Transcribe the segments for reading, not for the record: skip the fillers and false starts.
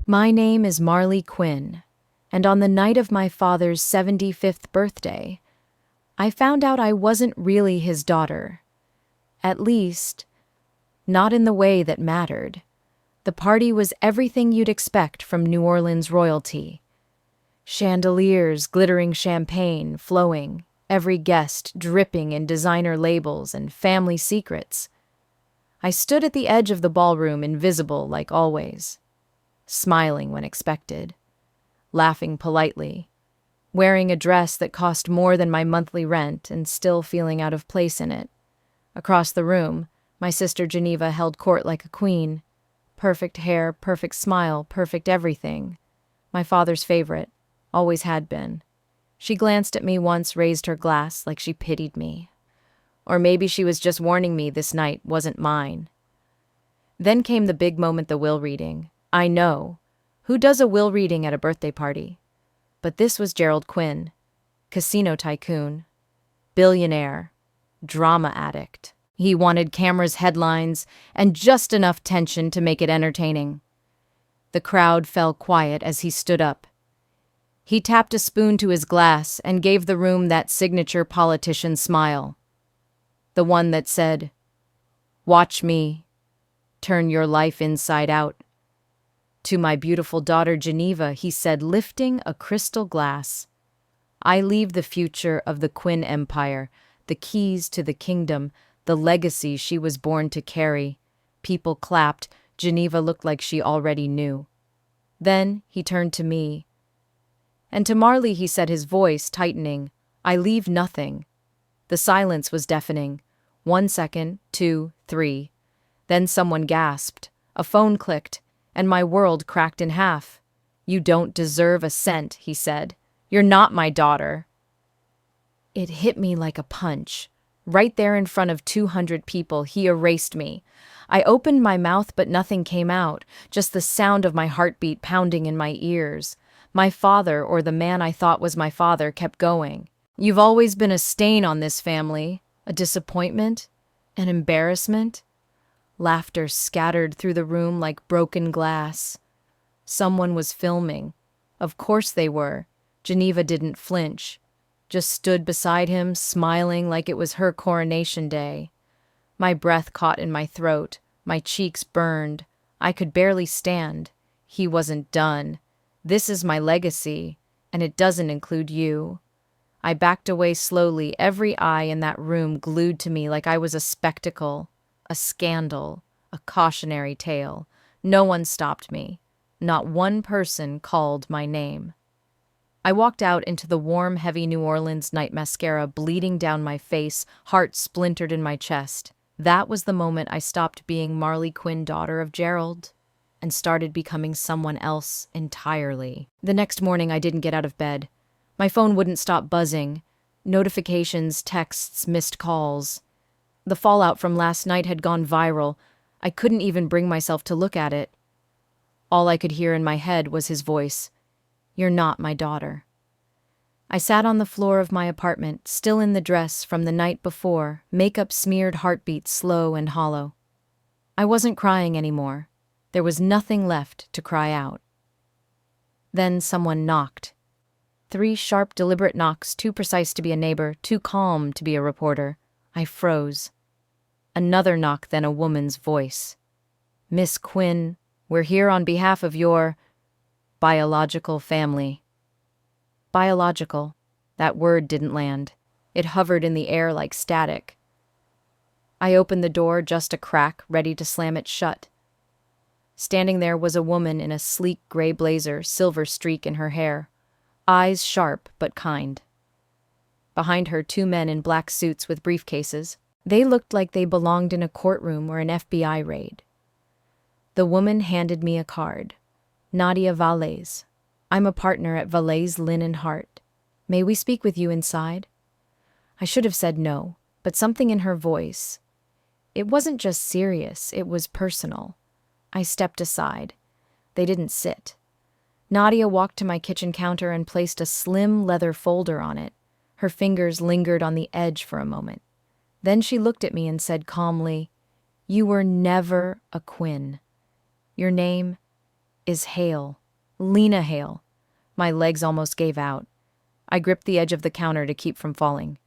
My name is Marley Quinn, and on the night of my father's 75th birthday, I found out I wasn't really his daughter. At least, not in the way that mattered. The party was everything you'd expect from New Orleans royalty. Chandeliers, glittering champagne flowing, every guest dripping in designer labels and family secrets. I stood at the edge of the ballroom, invisible like always, smiling when expected, laughing politely, wearing a dress that cost more than my monthly rent and still feeling out of place in it. Across the room, my sister Geneva held court like a queen. Perfect hair, perfect smile, perfect everything. My father's favorite, always had been. She glanced at me once, raised her glass like she pitied me. Or maybe she was just warning me this night wasn't mine. Then came the big moment, the will reading. I know. Who does a will reading at a birthday party? But this was Gerald Quinn, casino tycoon, billionaire, drama addict. He wanted cameras, headlines, and just enough tension to make it entertaining. The crowd fell quiet as he stood up. He tapped a spoon to his glass and gave the room that signature politician smile. The one that said, "Watch me, turn your life inside out." To my beautiful daughter Geneva, he said, lifting a crystal glass, "I leave the future of the Quinn Empire, the keys to the kingdom, the legacy she was born to carry." People clapped. Geneva looked like she already knew. Then he turned to me. And to Marley he said, his voice tightening, "I leave nothing." The silence was deafening. 1 second, 2, 3. Then someone gasped. A phone clicked, and my world cracked in half. "You don't deserve a cent," he said. "You're not my daughter." It hit me like a punch. Right there in front of 200 people, he erased me. I opened my mouth, but nothing came out, just the sound of my heartbeat pounding in my ears. My father, or the man I thought was my father, kept going. "You've always been a stain on this family, a disappointment, an embarrassment." Laughter scattered through the room like broken glass. Someone was filming. Of course they were. Geneva didn't flinch, just stood beside him, smiling like it was her coronation day. My breath caught in my throat. My cheeks burned. I could barely stand. He wasn't done. "This is my legacy, and it doesn't include you." I backed away slowly, every eye in that room glued to me like I was a spectacle, a scandal, a cautionary tale. No one stopped me. Not one person called my name. I walked out into the warm, heavy New Orleans night, mascara bleeding down my face, heart splintered in my chest. That was the moment I stopped being Marley Quinn, daughter of Gerald, and started becoming someone else entirely. The next morning, I didn't get out of bed. My phone wouldn't stop buzzing. Notifications, texts, missed calls. The fallout from last night had gone viral. I couldn't even bring myself to look at it. All I could hear in my head was his voice. "You're not my daughter." I sat on the floor of my apartment, still in the dress from the night before, makeup-smeared heartbeat slow and hollow. I wasn't crying anymore. There was nothing left to cry out. Then someone knocked. 3 sharp, deliberate knocks, too precise to be a neighbor, too calm to be a reporter. I froze. Another knock, then a woman's voice. "Miss Quinn, we're here on behalf of your biological family." Biological. That word didn't land. It hovered in the air like static. I opened the door just a crack, ready to slam it shut. Standing there was a woman in a sleek gray blazer, silver streak in her hair. Eyes sharp but kind. Behind her, 2 men in black suits with briefcases. They looked like they belonged in a courtroom or an FBI raid. The woman handed me a card. "Nadia Valles. I'm a partner at Valles Lynn & Hart. May we speak with you inside?" I should have said no, but something in her voice. It wasn't just serious, it was personal. I stepped aside. They didn't sit. Nadia walked to my kitchen counter and placed a slim leather folder on it. Her fingers lingered on the edge for a moment. Then she looked at me and said calmly, "You were never a Quinn. Your name is Hale. Lena Hale. My legs almost gave out. I gripped the edge of the counter to keep from falling.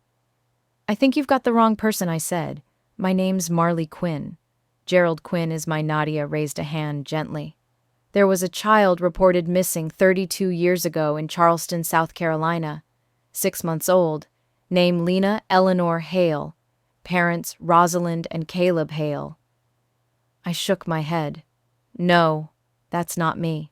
I think you've got the wrong person, I said. My name's Marley Quinn. Gerald Quinn is my Nadia raised a hand gently. There was a child reported missing 32 years ago in Charleston, South Carolina. 6 months old. Name Lena Eleanor Hale. Parents Rosalind and Caleb Hale. I shook my head. No, that's not me.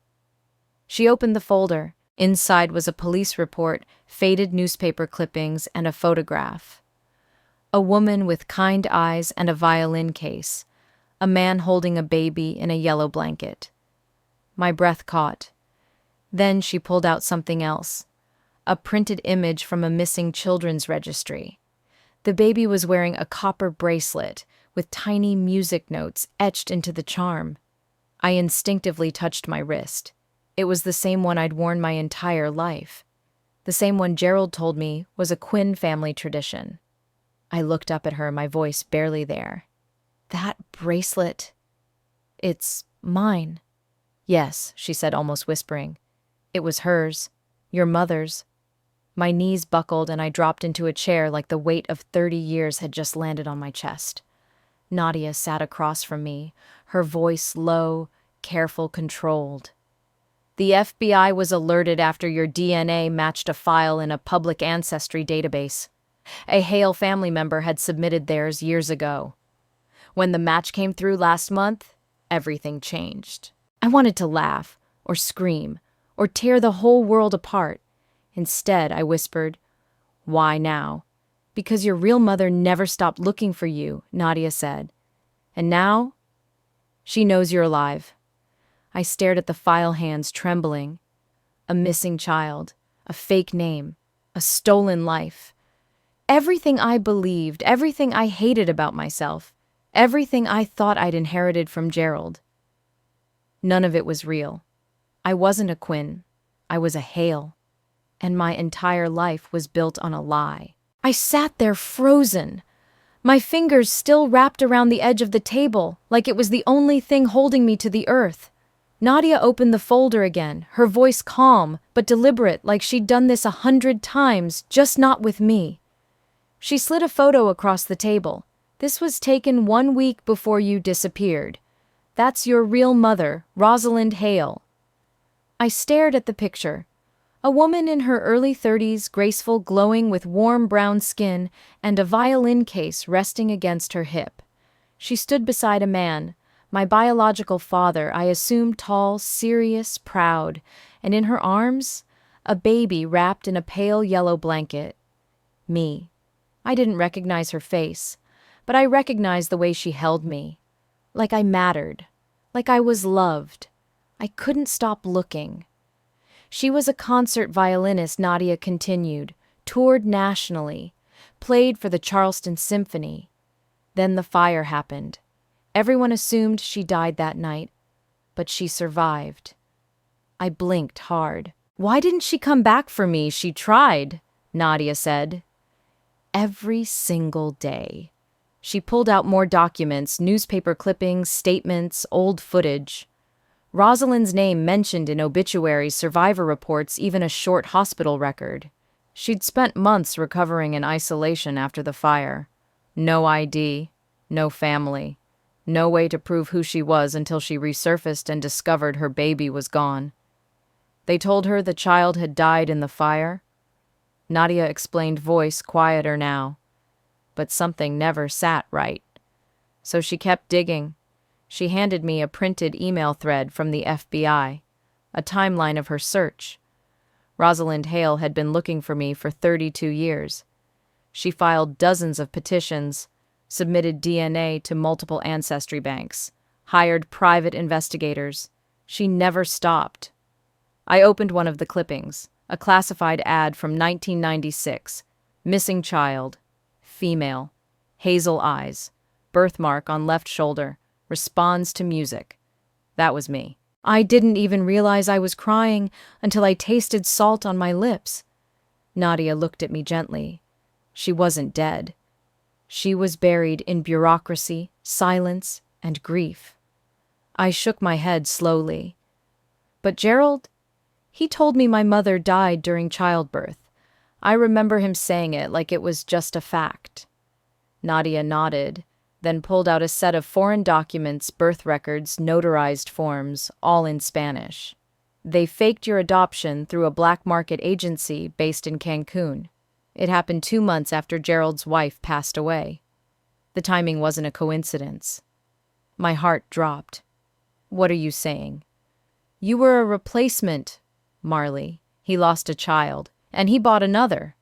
She opened the folder. Inside was a police report, faded newspaper clippings, and a photograph. A woman with kind eyes and a violin case. A man holding a baby in a yellow blanket. My breath caught. Then she pulled out something else. A printed image from a missing children's registry. The baby was wearing a copper bracelet with tiny music notes etched into the charm. I instinctively touched my wrist. It was the same one I'd worn my entire life. The same one Gerald told me was a Quinn family tradition. I looked up at her, my voice barely there. That bracelet. It's mine. Yes, she said, almost whispering. It was hers. Your mother's. My knees buckled and I dropped into a chair like the weight of 30 years had just landed on my chest. Nadia sat across from me, her voice low, careful, controlled. The FBI was alerted after your DNA matched a file in a public ancestry database. A Hale family member had submitted theirs years ago. When the match came through last month, everything changed. I wanted to laugh, or scream, or tear the whole world apart. Instead, I whispered, "Why now?" "Because your real mother never stopped looking for you," Nadia said. "And now? She knows you're alive." I stared at the file hands, trembling. A missing child, a fake name, a stolen life. Everything I believed, everything I hated about myself, everything I thought I'd inherited from Gerald. None of it was real. I wasn't a Quinn. I was a Hale. And my entire life was built on a lie. I sat there frozen, my fingers still wrapped around the edge of the table, like it was the only thing holding me to the earth. Nadia opened the folder again, her voice calm but deliberate, like she'd done this 100 times, just not with me. She slid a photo across the table. "This was taken 1 week before you disappeared. That's your real mother, Rosalind Hale." I stared at the picture. A woman in her early 30s, graceful, glowing with warm brown skin, and a violin case resting against her hip. She stood beside a man, my biological father, I assumed tall, serious, proud, and in her arms, a baby wrapped in a pale yellow blanket. Me. I didn't recognize her face, but I recognized the way she held me. Like I mattered. Like I was loved. I couldn't stop looking. She was a concert violinist, Nadia continued, toured nationally, played for the Charleston Symphony. Then the fire happened. Everyone assumed she died that night, but she survived. I blinked hard. "Why didn't she come back for me? She tried," Nadia said. "Every single day." She pulled out more documents, newspaper clippings, statements, old footage. Rosalind's name mentioned in obituaries, survivor reports, even a short hospital record. She'd spent months recovering in isolation after the fire. No ID, no family, no way to prove who she was until she resurfaced and discovered her baby was gone. They told her the child had died in the fire. Nadia explained, voice quieter now. But something never sat right. So she kept digging. She handed me a printed email thread from the FBI, a timeline of her search. Rosalind Hale had been looking for me for 32 years. She filed dozens of petitions, submitted DNA to multiple ancestry banks, hired private investigators. She never stopped. I opened one of the clippings, a classified ad from 1996. Missing child, female, hazel eyes, birthmark on left shoulder. Responds to music. That was me. I didn't even realize I was crying until I tasted salt on my lips. Nadia looked at me gently. She wasn't dead. She was buried in bureaucracy, silence, and grief. I shook my head slowly. But Gerald, he told me my mother died during childbirth. I remember him saying it like it was just a fact. Nadia nodded, then pulled out a set of foreign documents, birth records, notarized forms, all in Spanish. They faked your adoption through a black market agency based in Cancun. It happened 2 months after Gerald's wife passed away. The timing wasn't a coincidence. My heart dropped. What are you saying? You were a replacement, Marley. He lost a child, and he bought another.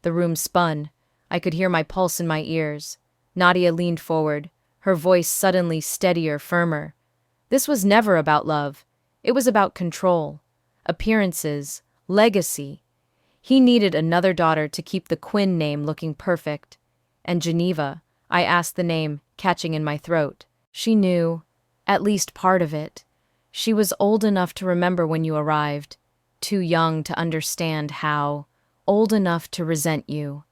The room spun. I could hear my pulse in my ears. Nadia leaned forward, her voice suddenly steadier, firmer. This was never about love. It was about control, appearances, legacy. He needed another daughter to keep the Quinn name looking perfect. And Geneva, I asked the name, catching in my throat. She knew, at least part of it. She was old enough to remember when you arrived, too young to understand how, old enough to resent you.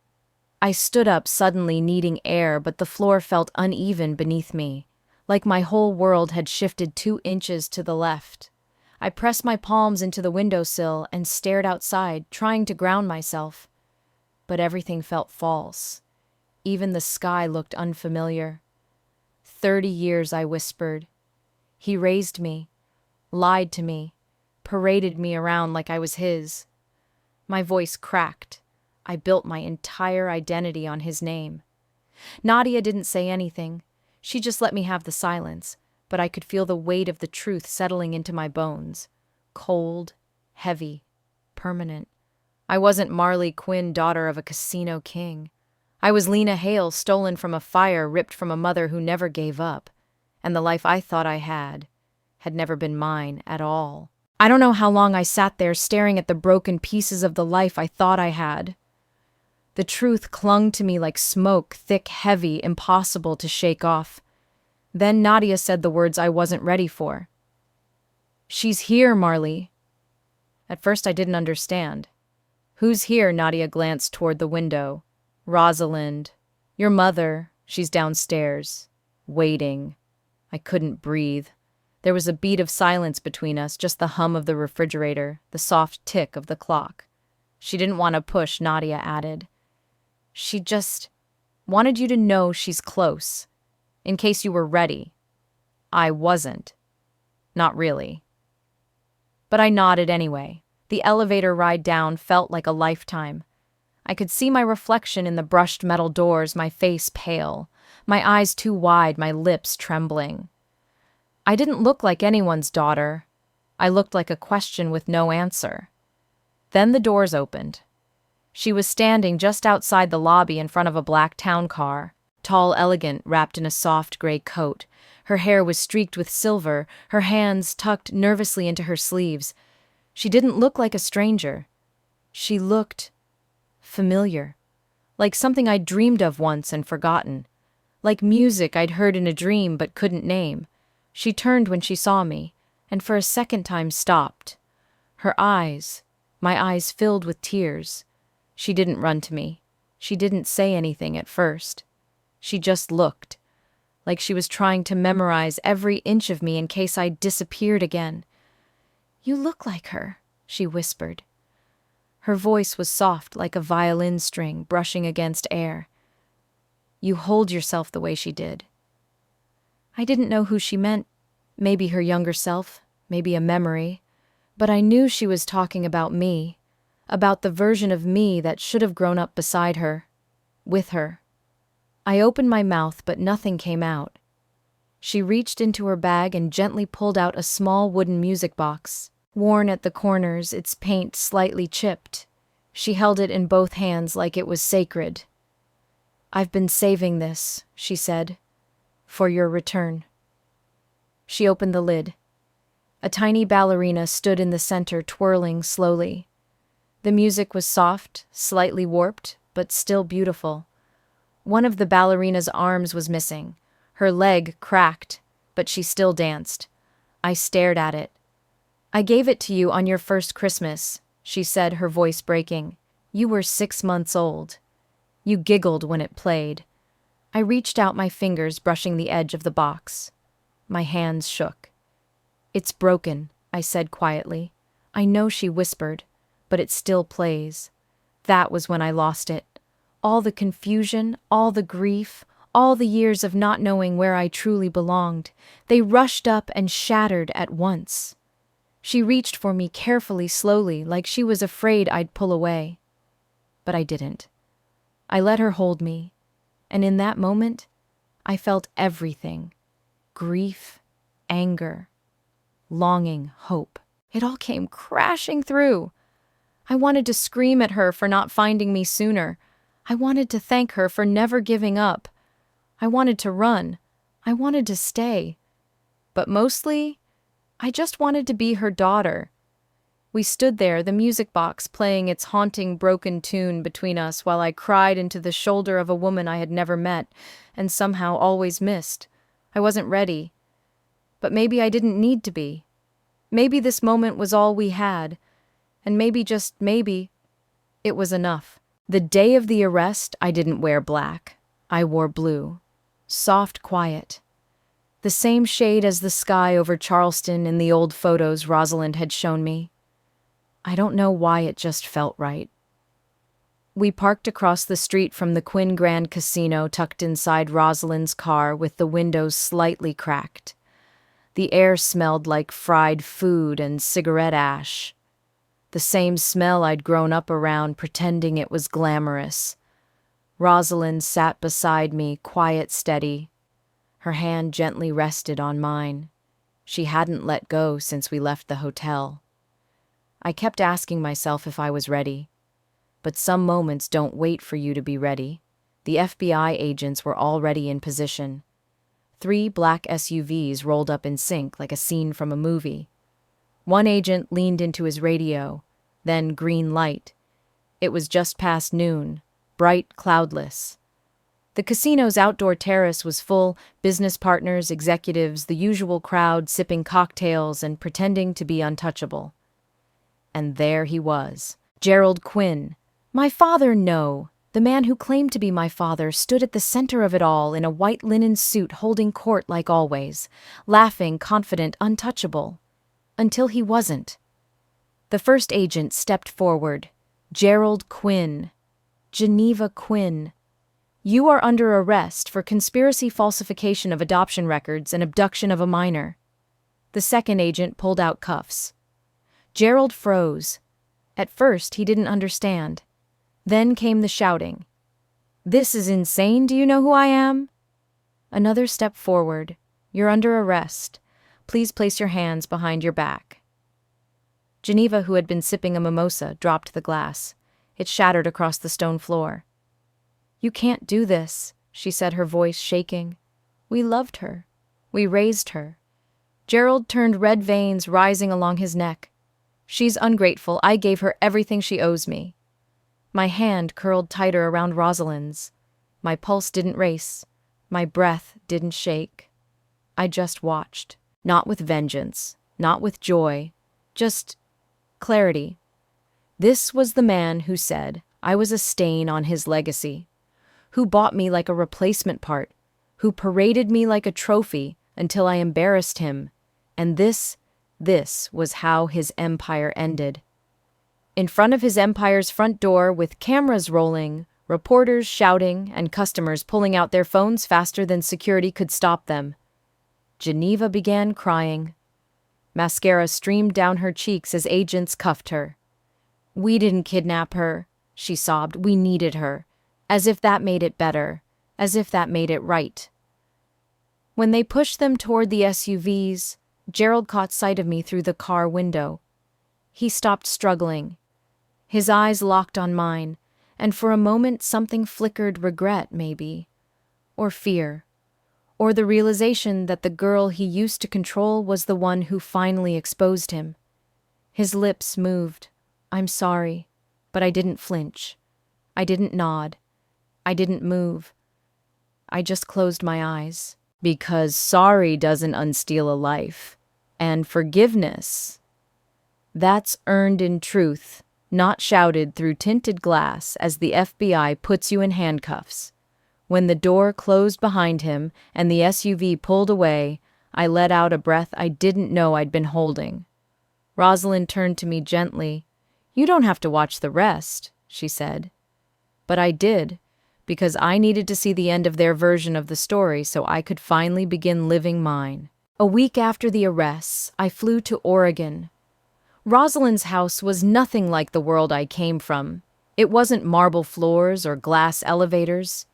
I stood up, suddenly needing air, but the floor felt uneven beneath me, like my whole world had shifted 2 inches to the left. I pressed my palms into the windowsill and stared outside, trying to ground myself. But everything felt false. Even the sky looked unfamiliar. 30 years, I whispered. He raised me, lied to me, paraded me around like I was his. My voice cracked. I built my entire identity on his name. Nadia didn't say anything. She just let me have the silence, but I could feel the weight of the truth settling into my bones. Cold, heavy, permanent. I wasn't Marley Quinn, daughter of a casino king. I was Lena Hale, stolen from a fire, ripped from a mother who never gave up. And the life I thought I had never been mine at all. I don't know how long I sat there staring at the broken pieces of the life I thought I had. The truth clung to me like smoke, thick, heavy, impossible to shake off. Then Nadia said the words I wasn't ready for. She's here, Marley. At first I didn't understand. Who's here? Nadia glanced toward the window. Rosalind. Your mother. She's downstairs. Waiting. I couldn't breathe. There was a beat of silence between us, just the hum of the refrigerator, the soft tick of the clock. She didn't want to push, Nadia added. She just wanted you to know she's close, in case you were ready. I wasn't. Not really. But I nodded anyway. The elevator ride down felt like a lifetime. I could see my reflection in the brushed metal doors, my face pale, my eyes too wide, my lips trembling. I didn't look like anyone's daughter. I looked like a question with no answer. Then the doors opened. She was standing just outside the lobby in front of a black town car, tall, elegant, wrapped in a soft gray coat. Her hair was streaked with silver, her hands tucked nervously into her sleeves. She didn't look like a stranger. She looked familiar, like something I'd dreamed of once and forgotten, like music I'd heard in a dream but couldn't name. She turned when she saw me, and for a second time stopped. Her eyes, my eyes filled with tears. She didn't run to me. She didn't say anything at first. She just looked, like she was trying to memorize every inch of me in case I disappeared again. You look like her, she whispered. Her voice was soft like a violin string brushing against air. You hold yourself the way she did. I didn't know who she meant. Maybe her younger self, maybe a memory. But I knew she was talking about me. About the version of me that should have grown up beside her, with her. I opened my mouth, but nothing came out. She reached into her bag and gently pulled out a small wooden music box, worn at the corners, its paint slightly chipped. She held it in both hands like it was sacred. I've been saving this, she said, for your return. She opened the lid. A tiny ballerina stood in the center, twirling slowly. The music was soft, slightly warped, but still beautiful. One of the ballerina's arms was missing. Her leg cracked, but she still danced. I stared at it. I gave it to you on your first Christmas, she said, her voice breaking. You were 6 months old. You giggled when it played. I reached out my fingers, brushing the edge of the box. My hands shook. It's broken, I I said quietly. I know she whispered, but it still plays. That was when I lost it. All the confusion, all the grief, all the years of not knowing where I truly belonged, they rushed up and shattered at once. She reached for me carefully, slowly, like she was afraid I'd pull away. But I didn't. I let her hold me, and in that moment, I felt everything. Grief, anger, longing, hope. It all came crashing through. I wanted to scream at her for not finding me sooner. I wanted to thank her for never giving up. I wanted to run. I wanted to stay. But mostly, I just wanted to be her daughter. We stood there, the music box playing its haunting broken tune between us while I cried into the shoulder of a woman I had never met and somehow always missed. I wasn't ready. But maybe I didn't need to be. Maybe this moment was all we had. And maybe, just maybe, it was enough. The day of the arrest, I didn't wear black. I wore blue. Soft, quiet. The same shade as the sky over Charleston in the old photos Rosalind had shown me. I don't know why it just felt right. We parked across the street from the Quinn Grand Casino, tucked inside Rosalind's car with the windows slightly cracked. The air smelled like fried food and cigarette ash. The same smell I'd grown up around, pretending it was glamorous. Rosalind sat beside me, quiet, steady. Her hand gently rested on mine. She hadn't let go since we left the hotel. I kept asking myself if I was ready. But some moments don't wait for you to be ready. The FBI agents were already in position. 3 black SUVs rolled up in sync like a scene from a movie. One agent leaned into his radio, then green light. It was just past noon, bright, cloudless. The casino's outdoor terrace was full, business partners, executives, the usual crowd sipping cocktails and pretending to be untouchable. And there he was, Gerald Quinn. My father, no. The man who claimed to be my father stood at the center of it all in a white linen suit holding court like always, laughing, confident, untouchable. Until he wasn't. The first agent stepped forward. Gerald Quinn. Geneva Quinn. You are under arrest for conspiracy, falsification of adoption records, and abduction of a minor. The second agent pulled out cuffs. Gerald froze. At first, he didn't understand. Then came the shouting. This is insane, do you know who I am? Another step forward. You're under arrest. Please place your hands behind your back. Geneva, who had been sipping a mimosa, dropped the glass. It shattered across the stone floor. You can't do this, she said, her voice shaking. We loved her. We raised her. Gerald turned, red veins rising along his neck. She's ungrateful. I gave her everything she owes me. My hand curled tighter around Rosalind's. My pulse didn't race. My breath didn't shake. I just watched. Not with vengeance. Not with joy. Just clarity. This was the man who said I was a stain on his legacy. Who bought me like a replacement part. Who paraded me like a trophy until I embarrassed him. And this was how his empire ended. In front of his empire's front door, with cameras rolling, reporters shouting, and customers pulling out their phones faster than security could stop them, Geneva began crying. Mascara streamed down her cheeks as agents cuffed her. We didn't kidnap her, she sobbed. We needed her. As if that made it better. As if that made it right. When they pushed them toward the SUVs, Gerald caught sight of me through the car window. He stopped struggling. His eyes locked on mine, and for a moment something flickered, regret, maybe, or fear, or the realization that the girl he used to control was the one who finally exposed him. His lips moved. I'm sorry, but I didn't flinch. I didn't nod. I didn't move. I just closed my eyes. Because sorry doesn't unsteal a life. And forgiveness, that's earned in truth, not shouted through tinted glass as the FBI puts you in handcuffs. When the door closed behind him and the SUV pulled away, I let out a breath I didn't know I'd been holding. Rosalind turned to me gently. "You don't have to watch the rest," she said. But I did, because I needed to see the end of their version of the story so I could finally begin living mine. A week after the arrests, I flew to Oregon. Rosalind's house was nothing like the world I came from. It wasn't marble floors or glass elevators.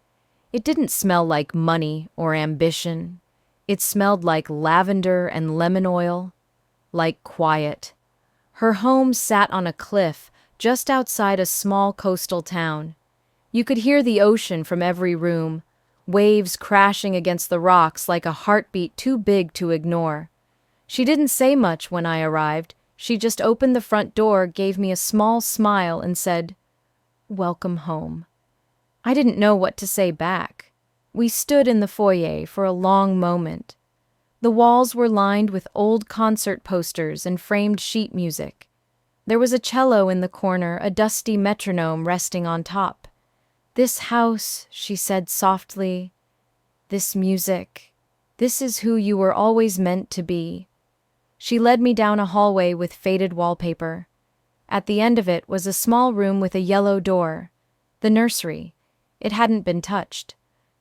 It didn't smell like money or ambition. It smelled like lavender and lemon oil, like quiet. Her home sat on a cliff just outside a small coastal town. You could hear the ocean from every room, waves crashing against the rocks like a heartbeat too big to ignore. She didn't say much when I arrived. She just opened the front door, gave me a small smile, and said, "Welcome home." I didn't know what to say back. We stood in the foyer for a long moment. The walls were lined with old concert posters and framed sheet music. There was a cello in the corner, a dusty metronome resting on top. "This house," she said softly, "this music, this is who you were always meant to be." She led me down a hallway with faded wallpaper. At the end of it was a small room with a yellow door. The nursery. It hadn't been touched.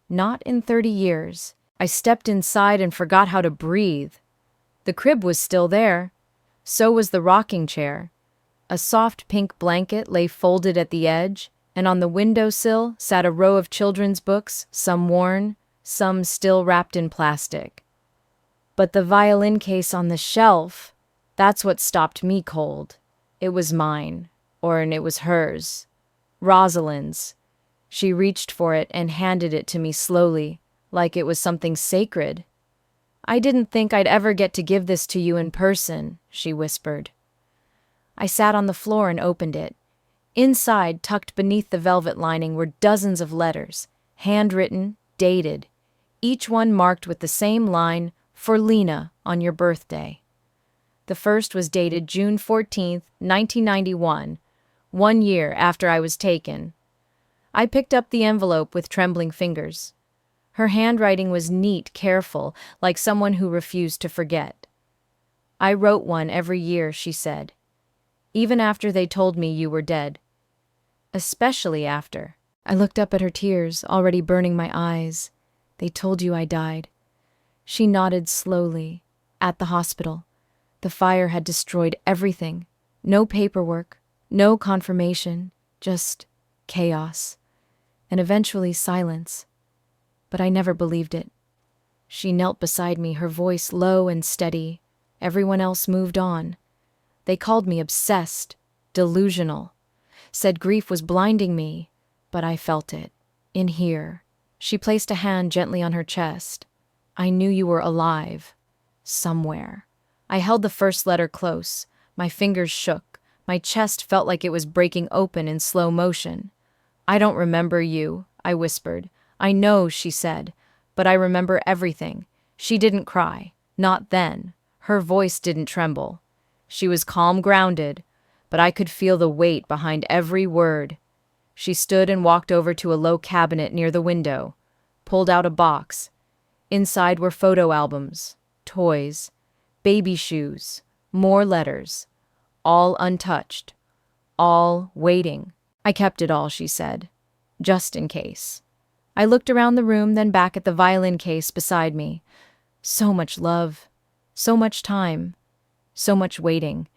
Not in 30 years. I stepped inside and forgot how to breathe. The crib was still there. So was the rocking chair. A soft pink blanket lay folded at the edge, and on the windowsill sat a row of children's books, some worn, some still wrapped in plastic. But the violin case on the shelf, that's what stopped me cold. It was mine, and it was hers. Rosalind's. She reached for it and handed it to me slowly, like it was something sacred. "I didn't think I'd ever get to give this to you in person," she whispered. I sat on the floor and opened it. Inside, tucked beneath the velvet lining, were dozens of letters, handwritten, dated, each one marked with the same line, "For Lena, on your birthday." The first was dated June 14th, 1991, 1 year after I was taken. I picked up the envelope with trembling fingers. Her handwriting was neat, careful, like someone who refused to forget. "I wrote one every year," she said. "Even after they told me you were dead. Especially after." I looked up at her tears, already burning my eyes. "They told you I died." She nodded slowly. "At the hospital. The fire had destroyed everything. No paperwork, no confirmation, just chaos. And eventually silence. But I never believed it." She knelt beside me, her voice low and steady. Everyone else moved on. They called me obsessed, delusional, said grief was blinding me, but I felt it. In here. She placed a hand gently on her chest. "I knew you were alive. Somewhere." I held the first letter close. My fingers shook. My chest felt like it was breaking open in slow motion. "I don't remember you," I whispered. "I know," she said, "but I remember everything." She didn't cry. Not then. Her voice didn't tremble. She was calm, grounded, but I could feel the weight behind every word. She stood and walked over to a low cabinet near the window, pulled out a box. Inside were photo albums, toys, baby shoes, more letters, all untouched, all waiting. "I kept it all," she said, "just in case." I looked around the room, then back at the violin case beside me. So much love, so much time, so much waiting,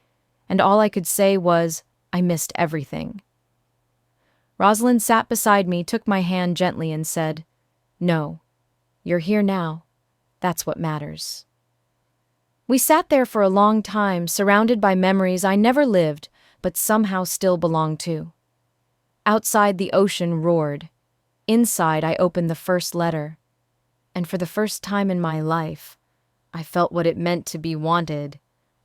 and all I could say was, I missed everything. Rosalind sat beside me, took my hand gently, and said, "No, you're here now. That's what matters." We sat there for a long time, surrounded by memories I never lived, but somehow still belonged to. Outside, the ocean roared. Inside, I opened the first letter. And for the first time in my life, I felt what it meant to be wanted,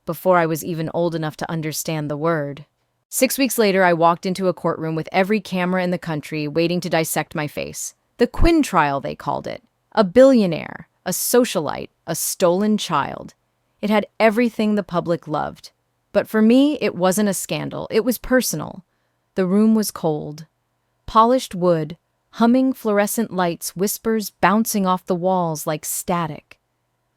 before I was even old enough to understand the word. 6 weeks later, I walked into a courtroom with every camera in the country waiting to dissect my face. The Quinn trial, they called it. A billionaire, a socialite, a stolen child. It had everything the public loved. But for me, it wasn't a scandal. It was personal. The room was cold. Polished wood, humming fluorescent lights, whispers bouncing off the walls like static.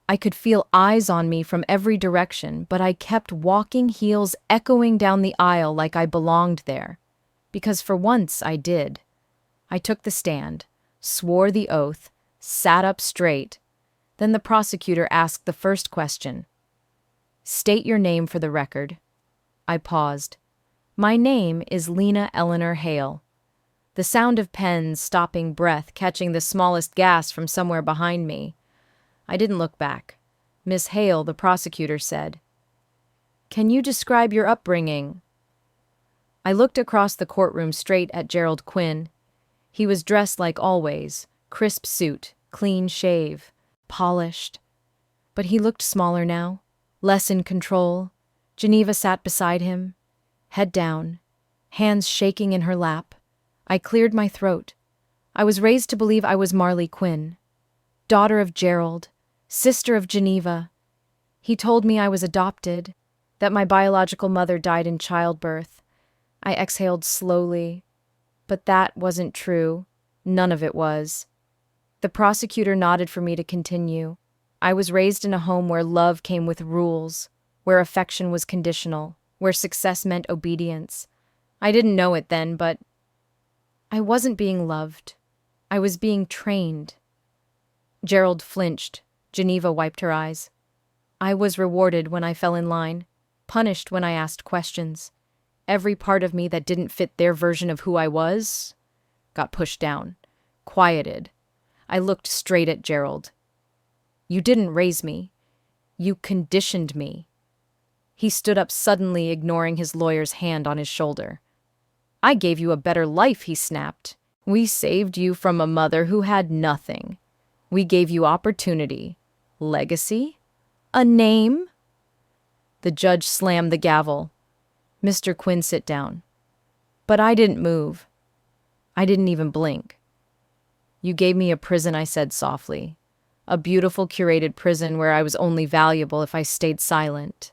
I could feel eyes on me from every direction, but I kept walking, heels echoing down the aisle like I belonged there. Because for once I did. I took the stand, swore the oath, sat up straight. Then the prosecutor asked the first question. "State your name for the record." I paused. "My name is Lena Eleanor Hale." The sound of pens stopping, breath catching the smallest gasp from somewhere behind me. I didn't look back. "Miss Hale," the prosecutor said, "can you describe your upbringing?" I looked across the courtroom straight at Gerald Quinn. He was dressed like always, crisp suit, clean shave, polished. But he looked smaller now, less in control. Geneva sat beside him, head down, hands shaking in her lap. I cleared my throat. I was raised to believe I was Marley Quinn, daughter of Gerald, sister of Geneva. He told me I was adopted, that my biological mother died in childbirth. I exhaled slowly. But that wasn't true. None of it was. The prosecutor nodded for me to continue. I was raised in a home where love came with rules, where affection was conditional, where success meant obedience. I didn't know it then, but I wasn't being loved. I was being trained. Gerald flinched. Geneva wiped her eyes. I was rewarded when I fell in line, punished when I asked questions. Every part of me that didn't fit their version of who I was got pushed down, quieted. I looked straight at Gerald. "You didn't raise me. You conditioned me." He stood up suddenly, ignoring his lawyer's hand on his shoulder. "I gave you a better life," he snapped. "We saved you from a mother who had nothing. We gave you opportunity, legacy, a name." The judge slammed the gavel. "Mr. Quinn, sit down." But I didn't move. I didn't even blink. "You gave me a prison," I said softly. "A beautiful, curated prison where I was only valuable if I stayed silent."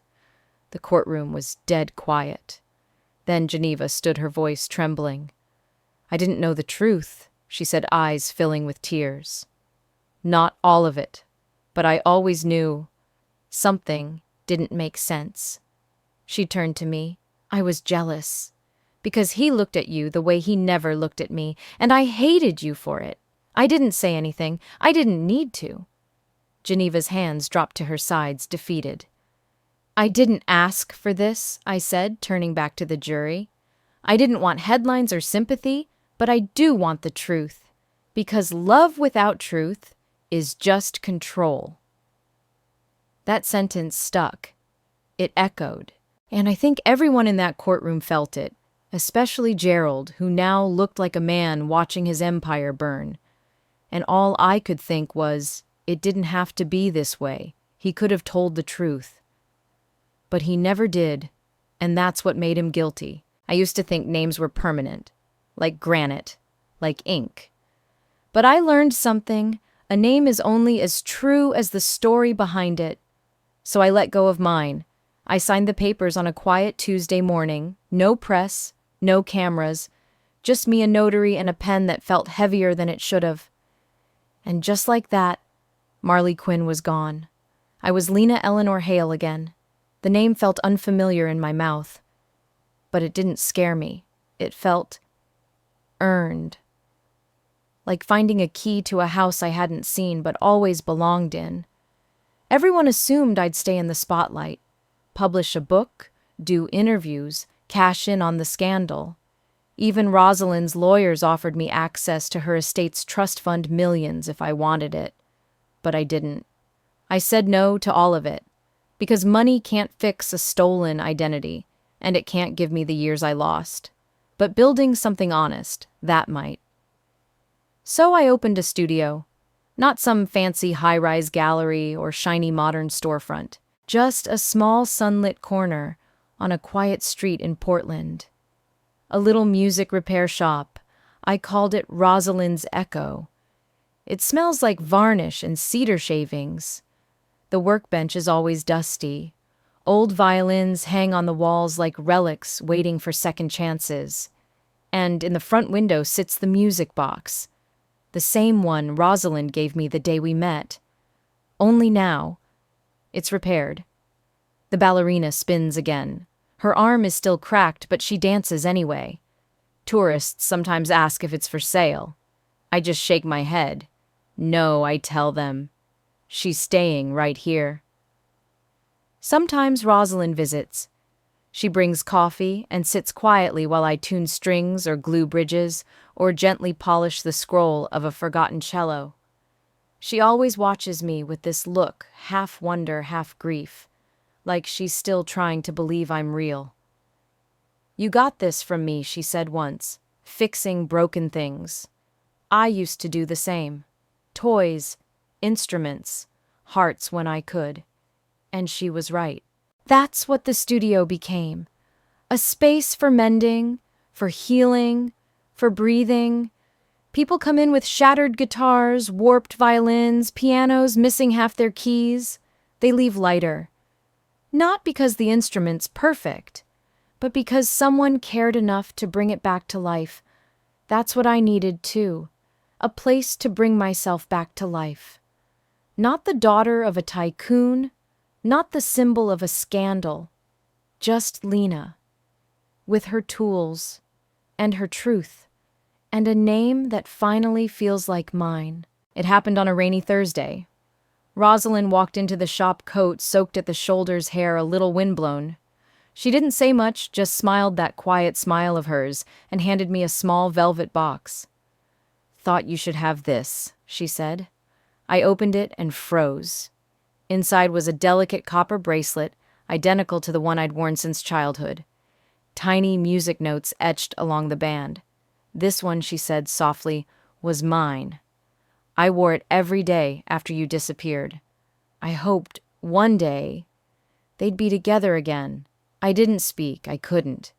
The courtroom was dead quiet. Then Geneva stood, her voice trembling. "I didn't know the truth," she said, eyes filling with tears. "Not all of it, but I always knew something didn't make sense." She turned to me. "I was jealous, because he looked at you the way he never looked at me, and I hated you for it. I didn't say anything. I didn't need to." Geneva's hands dropped to her sides, defeated. "I didn't ask for this," I said, turning back to the jury. "I didn't want headlines or sympathy, but I do want the truth, because love without truth is just control." That sentence stuck. It echoed. And I think everyone in that courtroom felt it, especially Gerald, who now looked like a man watching his empire burn. And all I could think was, it didn't have to be this way. He could have told the truth. But he never did, and that's what made him guilty. I used to think names were permanent, like granite, like ink. But I learned something. A name is only as true as the story behind it. So I let go of mine. I signed the papers on a quiet Tuesday morning. No press, no cameras, just me, a notary, and a pen that felt heavier than it should have. And just like that, Marley Quinn was gone. I was Lena Eleanor Hale again. The name felt unfamiliar in my mouth. But it didn't scare me. It felt earned. Like finding a key to a house I hadn't seen but always belonged in. Everyone assumed I'd stay in the spotlight, publish a book, do interviews, cash in on the scandal. Even Rosalind's lawyers offered me access to her estate's trust fund millions if I wanted it. But I didn't. I said no to all of it, because money can't fix a stolen identity, and it can't give me the years I lost. But building something honest, that might. So I opened a studio. Not some fancy high-rise gallery or shiny modern storefront. Just a small sunlit corner on a quiet street in Portland. A little music repair shop. I called it Rosalind's Echo. It smells like varnish and cedar shavings. The workbench is always dusty. Old violins hang on the walls like relics waiting for second chances. And in the front window sits the music box. The same one Rosalind gave me the day we met. Only now, It's repaired. The ballerina spins again. Her arm is still cracked, but she dances anyway. Tourists sometimes ask if it's for sale. I just shake my head. No, I tell them. She's staying right here. Sometimes Rosalind visits. She brings coffee and sits quietly while I tune strings or glue bridges or gently polish the scroll of a forgotten cello. She always watches me with this look, half wonder, half grief, like she's still trying to believe I'm real. You got this from me, she said once, fixing broken things. I used to do the same. Toys, instruments, hearts when I could. And she was right. That's what the studio became. A space for mending, for healing, for breathing. People come in with shattered guitars, warped violins, pianos missing half their keys. They leave lighter. Not because the instrument's perfect, but because someone cared enough to bring it back to life. That's what I needed too. A place to bring myself back to life. Not the daughter of a tycoon, not the symbol of a scandal, just Lena, with her tools, and her truth, and a name that finally feels like mine. It happened on a rainy Thursday. Rosalind walked into the shop, coat soaked at the shoulders, hair a little windblown. She didn't say much, just smiled that quiet smile of hers and handed me a small velvet box. "Thought you should have this," she said. I opened it and froze. Inside was a delicate copper bracelet, identical to the one I'd worn since childhood. Tiny music notes etched along the band. This one, she said softly, was mine. I wore it every day after you disappeared. I hoped one day they'd be together again. I didn't speak. I couldn't.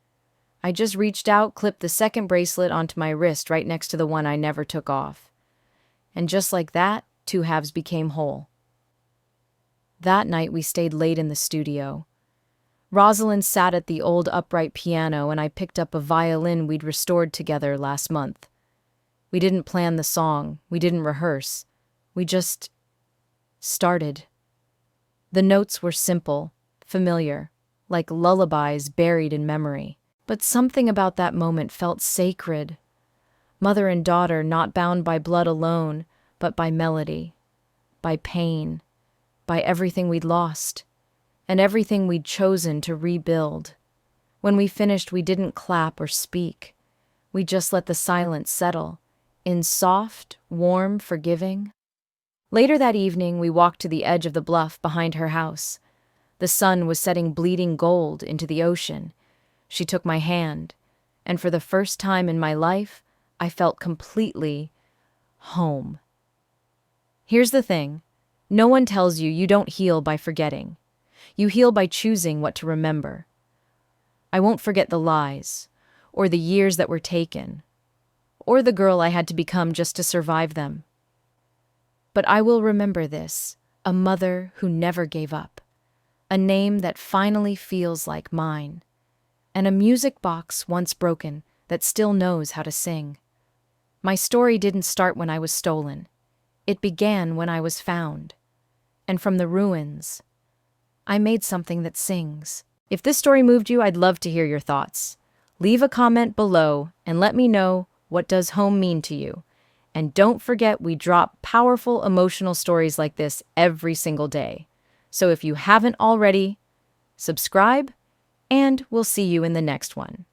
I just reached out, clipped the second bracelet onto my wrist right next to the one I never took off. And just like that, two halves became whole. That night we stayed late in the studio. Rosalind sat at the old upright piano and I picked up a violin we'd restored together last month. We didn't plan the song, we didn't rehearse. We just started. The notes were simple, familiar, like lullabies buried in memory. But something about that moment felt sacred. Mother and daughter not bound by blood alone, but by melody, by pain, by everything we'd lost, and everything we'd chosen to rebuild. When we finished, we didn't clap or speak. We just let the silence settle, in soft, warm forgiving. Later that evening, we walked to the edge of the bluff behind her house. The sun was setting bleeding gold into the ocean. She took my hand, and for the first time in my life, I felt completely home. Here's the thing. No one tells you you don't heal by forgetting. You heal by choosing what to remember. I won't forget the lies, or the years that were taken, or the girl I had to become just to survive them. But I will remember this, a mother who never gave up, a name that finally feels like mine, and a music box once broken that still knows how to sing. My story didn't start when I was stolen. It began when I was found. And from the ruins, I made something that sings. If this story moved you, I'd love to hear your thoughts. Leave a comment below and let me know, what does home mean to you? And don't forget, we drop powerful emotional stories like this every single day. So if you haven't already, subscribe, and we'll see you in the next one.